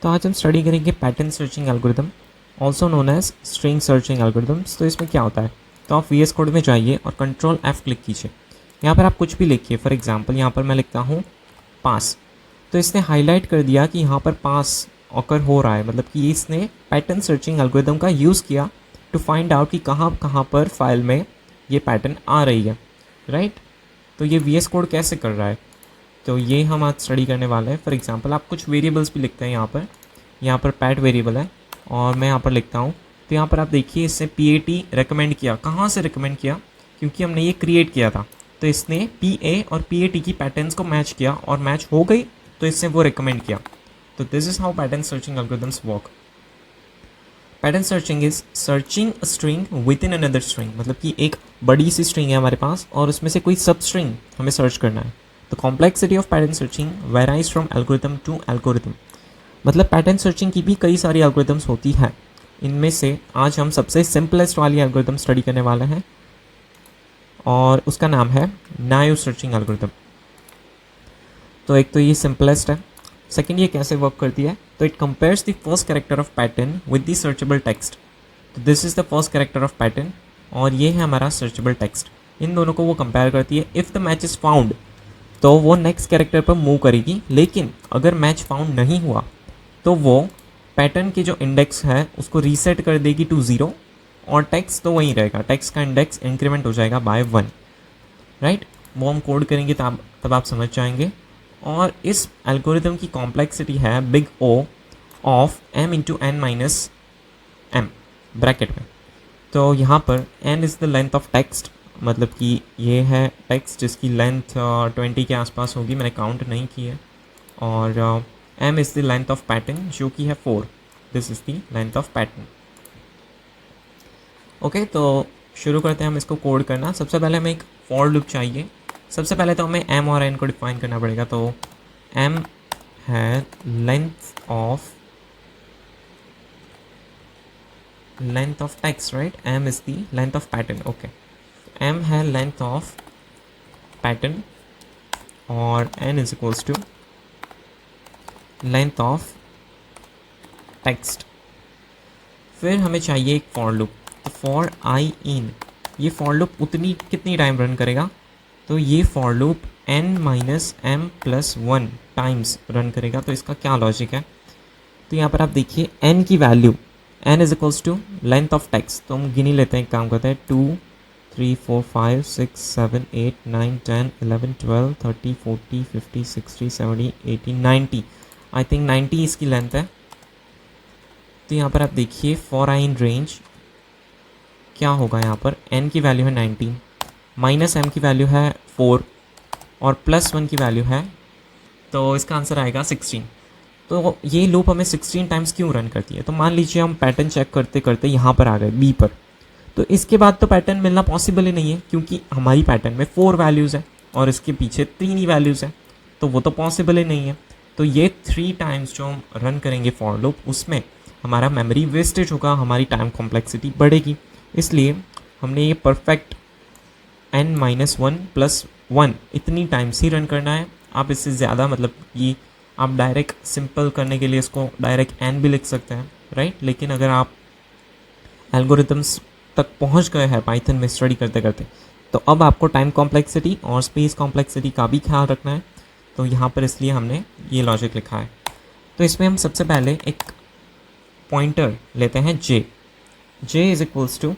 तो आज हम स्टडी करेंगे pattern searching algorithm, also known as string searching algorithms. तो इसमें क्या होता है, तो आप VS कोड में जाइए और कंट्रोल F क्लिक कीजिए। यहाँ पर आप कुछ भी लिखिए। फॉर एग्जांपल यहाँ पर मैं लिखता हूँ पास, तो इसने हाईलाइट कर दिया कि यहाँ पर पास ऑकर हो रहा है, मतलब कि इसने पैटर्न सर्चिंग एल्गोरिदम का यूज़ किया टू फाइंड आउट कि कहाँ कहाँ पर फाइल में ये पैटर्न आ रही है, राइट। तो ये VS कोड कैसे कर रहा है, तो ये हम आज स्टडी करने वाले हैं। फॉर एग्जांपल आप कुछ वेरिएबल्स भी लिखते हैं यहाँ पर पैट वेरिएबल है और मैं यहाँ पर लिखता हूँ। तो यहाँ पर आप देखिए इसने PAT रिकमेंड किया। कहाँ से रिकमेंड किया, क्योंकि हमने ये क्रिएट किया था, तो इसने PA और PAT की पैटर्न्स को मैच किया और मैच हो गई, तो इसने वो रिकमेंड किया। तो this is how pattern searching algorithms work. Pattern searching is searching a string with in another string, मतलब कि एक बड़ी सी स्ट्रिंग है हमारे पास और उसमें से कोई सब स्ट्रिंग हमें सर्च करना है। The complexity of pattern searching varies from algorithm to algorithm। मतलब पैटर्न सर्चिंग की भी कई सारी एल्गोरिथम्स होती है। इनमें से आज हम सबसे सिंपलेस्ट वाली एल्गोरिथम स्टडी करने वाले हैं और उसका नाम है नाइव सर्चिंग एल्गोरिथम। तो एक तो ये सिंपलेस्ट है। सेकंड, ये कैसे वर्क करती है, तो it compares the first character of pattern with the searchable text. तो this is the first character of pattern और ये है हमारा सर्चेबल टेक्स्ट। इन दोनों को वो कंपेयर करती है। If the match is found, तो वो नेक्स्ट कैरेक्टर पर मूव करेगी, लेकिन अगर मैच फाउंड नहीं हुआ तो वो पैटर्न के जो इंडेक्स है उसको रीसेट कर देगी टू 0 और टेक्स्ट तो वहीं रहेगा। टेक्स्ट का इंडेक्स इंक्रीमेंट हो जाएगा बाय 1, राइट। वो हम कोड करेंगे तब आप समझ जाएंगे। और इस एल्गोरिथम की कॉम्प्लेक्सिटी है big O of m into n minus m bracket में। तो यहाँ पर n is the length of text, मतलब कि ये है टेक्स्ट जिसकी लेंथ 20 के आसपास होगी, मैंने काउंट नहीं की है। और m is the length of pattern जो कि है 4। This is the length of pattern. Okay, तो शुरू करते हैं हम इसको कोड करना। सबसे पहले हमें एक फॉर लूप चाहिए। सबसे पहले तो हमें m और n को डिफाइन करना पड़ेगा। तो m है length of text, right. m is the length of pattern. Okay, m है लेंथ ऑफ पैटर्न और n is equals to length of text. फिर हमें चाहिए एक फॉर लूप। तो फॉर आई इन, ये फॉर लूप कितनी टाइम रन करेगा, तो ये for loop n minus m plus 1 times run करेगा। तो इसका क्या लॉजिक है, तो यहाँ पर आप देखिए n की value, n is equals to length of text. तो हम गिनी लेते हैं, एक काम करते हैं 2 3 4 5 6 7 8 9 10 11 12 30 40 50 60 70 80 90, आई थिंक 90 इसकी लेंथ है। तो यहाँ पर आप देखिए फॉर आई इन रेंज क्या होगा, यहाँ पर n की वैल्यू है 19, माइनस m की वैल्यू है 4 और प्लस 1 की वैल्यू है, तो इसका आंसर आएगा 16। तो ये लूप हमें 16 टाइम्स क्यों रन करती है, तो मान लीजिए हम पैटर्न चेक करते करते यहाँ पर आ गए B पर, तो इसके बाद तो पैटर्न मिलना पॉसिबल ही नहीं है, क्योंकि हमारी पैटर्न में 4 वैल्यूज़ है और इसके पीछे 3 ही वैल्यूज़ है, तो वो तो पॉसिबल ही नहीं है। तो ये 3 टाइम्स जो हम रन करेंगे फॉर लूप, उसमें हमारा मेमोरी वेस्टेज होगा, हमारी टाइम कॉम्प्लेक्सिटी बढ़ेगी। इसलिए हमने ये परफेक्ट n माइनस 1 प्लस 1 इतनी टाइम्स ही रन करना है। आप इससे ज़्यादा, मतलब कि आप डायरेक्ट सिंपल करने के लिए इसको डायरेक्ट n भी लिख सकते हैं, राइट। लेकिन अगर आप एल्गोरिथम्स तक पहुंच गए हैं पाइथन में स्टडी करते करते, तो अब आपको टाइम कॉम्प्लेक्सिटी और स्पेस कॉम्प्लेक्सिटी का भी ख्याल रखना है। तो यहाँ पर इसलिए हमने ये लॉजिक लिखा है। तो इसमें हम सबसे पहले एक पॉइंटर लेते हैं j इज इक्वल्स टू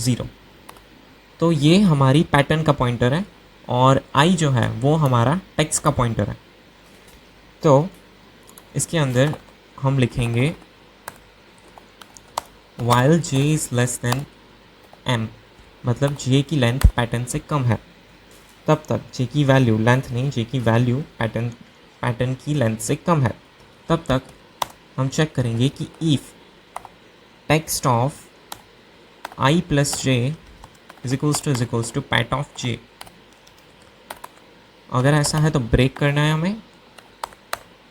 0। तो ये हमारी पैटर्न का पॉइंटर है और i जो है वो हमारा टेक्स्ट का पॉइंटर है। तो इसके अंदर हम लिखेंगे while j is less than m, मतलब j की लेंथ पैटर्न से कम है, तब तक j की वैल्यू, लेंथ नहीं, j की वैल्यू पैटर्न की लेंथ से कम है, तब तक हम चेक करेंगे कि if text of i plus j is equals to pat of j। अगर ऐसा है तो ब्रेक करना है हमें,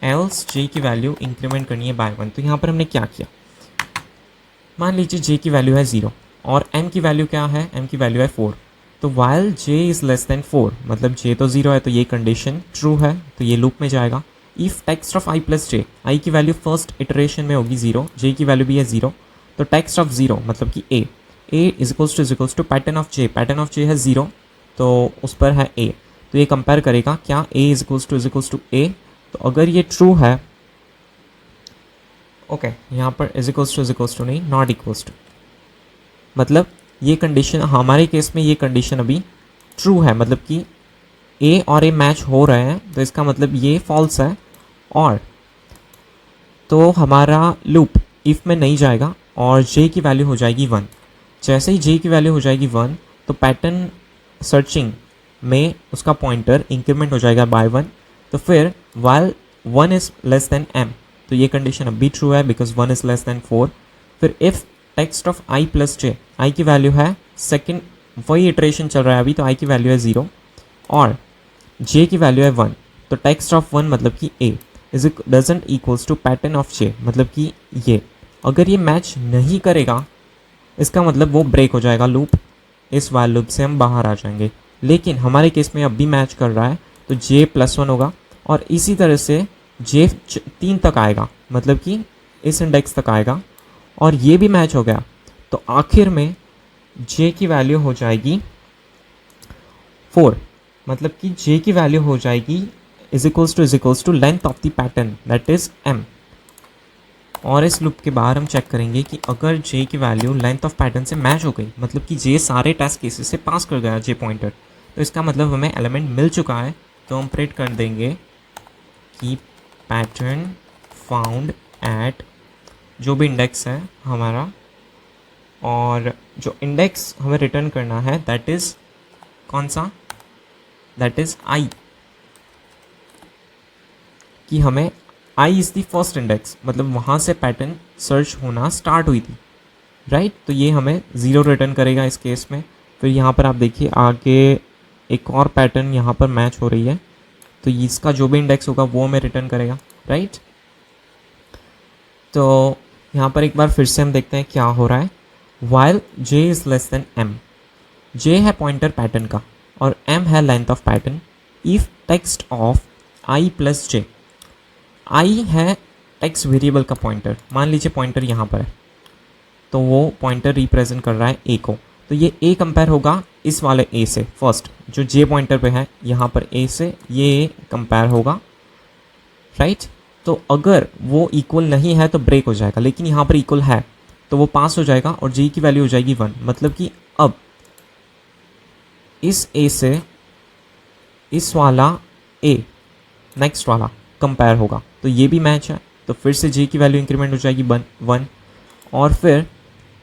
एल्स j की वैल्यू इंक्रीमेंट करनी है बाय 1। तो यहाँ पर हमने क्या किया, मान लीजिए j की वैल्यू है 0 और m की वैल्यू क्या है, m की वैल्यू है 4। तो while j is less than 4, मतलब j तो 0 है, तो ये कंडीशन ट्रू है, तो ये लूप में जाएगा। If text of i plus j, i की वैल्यू फर्स्ट इटरेशन में होगी 0, जे की वैल्यू भी है 0, तो टेक्स्ट ऑफ 0 मतलब कि a is equals to pattern of j, pattern of j है 0, तो उस पर है ए, तो ये कंपेयर करेगा क्या ए इज इक्वल्स टू ए। तो अगर ये ट्रू है, ओके यहाँ पर इज इक्वल्स टू नहीं, नॉट इक्वल्स टू, मतलब ये कंडीशन हमारे केस में, ये कंडीशन अभी ट्रू है, मतलब कि ए और ए मैच हो रहे हैं, तो इसका मतलब ये फॉल्स है। और तो हमारा लूप इफ़ में नहीं जाएगा और जे की वैल्यू हो जाएगी 1। जैसे ही जे की वैल्यू हो जाएगी 1, तो पैटर्न सर्चिंग में उसका पॉइंटर इंक्रीमेंट हो जाएगा बाय 1। तो फिर while 1 is less than m, तो ये कंडीशन अब भी ट्रू है बिकॉज 1 इज़ लेस देन 4। फिर if text of i plus j, i की वैल्यू है सेकेंड, वही इटरेशन चल रहा है अभी, तो i की वैल्यू है 0 और j की वैल्यू है 1, तो टेक्स्ट ऑफ 1 मतलब कि a is doesn't equals to pattern of j, मतलब कि ये अगर ये मैच नहीं करेगा, इसका मतलब वो ब्रेक हो जाएगा लूप, इस वाइल लूप से हम बाहर आ जाएंगे। लेकिन हमारे केस में अब भी मैच कर रहा है, तो j प्लस 1 होगा और इसी तरह से j 3 तक आएगा, मतलब कि इस इंडेक्स तक आएगा, और ये भी मैच हो गया, तो आखिर में j की वैल्यू हो जाएगी 4, मतलब कि j की वैल्यू हो जाएगी is equals to length of the pattern that is m। और इस लूप के बाहर हम चेक करेंगे कि अगर j की वैल्यू लेंथ ऑफ पैटर्न से मैच हो गई, मतलब कि j सारे टेस्ट केसेस से पास कर गया j पॉइंटर, तो इसका मतलब हमें एलिमेंट मिल चुका है। तो हम प्रिंट कर देंगे कि पैटर्न फाउंड एट जो भी इंडेक्स है हमारा, और जो इंडेक्स हमें रिटर्न करना है दैट इज़ कौन सा, दैट इज़ आई, कि हमें I is the first index, मतलब वहाँ से पैटर्न सर्च होना स्टार्ट हुई थी, राइट। तो ये हमें 0 रिटर्न करेगा इस केस में। फिर यहाँ पर आप देखिए आगे एक और पैटर्न यहाँ पर मैच हो रही है, तो इसका जो भी इंडेक्स होगा वो हमें रिटर्न करेगा, राइट। तो यहाँ पर एक बार फिर से हम देखते हैं क्या हो रहा है। While j is less than m, j है पॉइंटर पैटर्न का और m है length of pattern. If text of i plus j, i है टेक्स्ट वेरिएबल का पॉइंटर, मान लीजिए पॉइंटर यहाँ पर है, तो वो पॉइंटर रिप्रेजेंट कर रहा है a को, तो ये a कंपेयर होगा इस वाले a से, फर्स्ट जो j पॉइंटर पे है यहाँ पर a से, ये कंपेयर होगा, राइट। तो अगर वो इक्वल नहीं है तो ब्रेक हो जाएगा, लेकिन यहाँ पर इक्वल है तो वो पास हो जाएगा और j की वैल्यू हो जाएगी 1, मतलब कि अब इस a से इस वाला a नेक्स्ट वाला कंपेयर होगा, तो ये भी मैच है, तो फिर से j की वैल्यू इंक्रीमेंट हो जाएगी 1, और फिर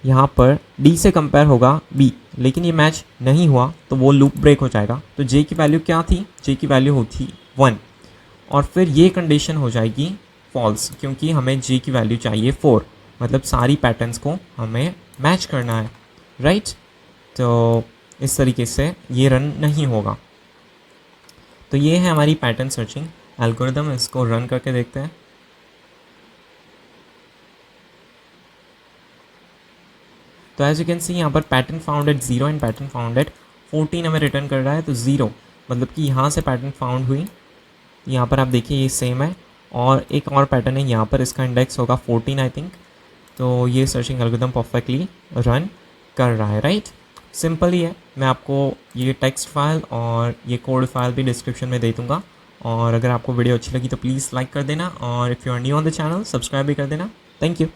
यहाँ पर d से कंपेयर होगा b, लेकिन ये मैच नहीं हुआ तो वो लूप ब्रेक हो जाएगा। तो j की वैल्यू क्या थी, j की वैल्यू होती 1, और फिर ये कंडीशन हो जाएगी फॉल्स, क्योंकि हमें j की वैल्यू चाहिए 4, मतलब सारी पैटर्न्स को हमें मैच करना है, राइट। तो इस तरीके से ये रन नहीं होगा। तो ये है हमारी पैटर्न सर्चिंग एल्गोरिदम, इसको रन करके देखते हैं। तो एज यू कैन सी यहाँ पर pattern found at 0 and pattern found at 14 हमें रिटर्न कर रहा है। तो 0 मतलब कि यहाँ से पैटर्न फाउंड हुई, यहाँ पर आप देखिए ये सेम है, और एक और पैटर्न है यहाँ पर, इसका इंडेक्स होगा 14 आई थिंक। तो ये सर्चिंग एल्गोरिदम परफेक्टली रन कर रहा है, राइट। सिंपल ही है। मैं आपको ये टेक्स्ट फाइल और ये कोड फाइल भी डिस्क्रिप्शन में दे दूँगा, और अगर आपको वीडियो अच्छी लगी तो प्लीज़ लाइक कर देना, और if you are new on the channel subscribe भी कर देना। Thank you.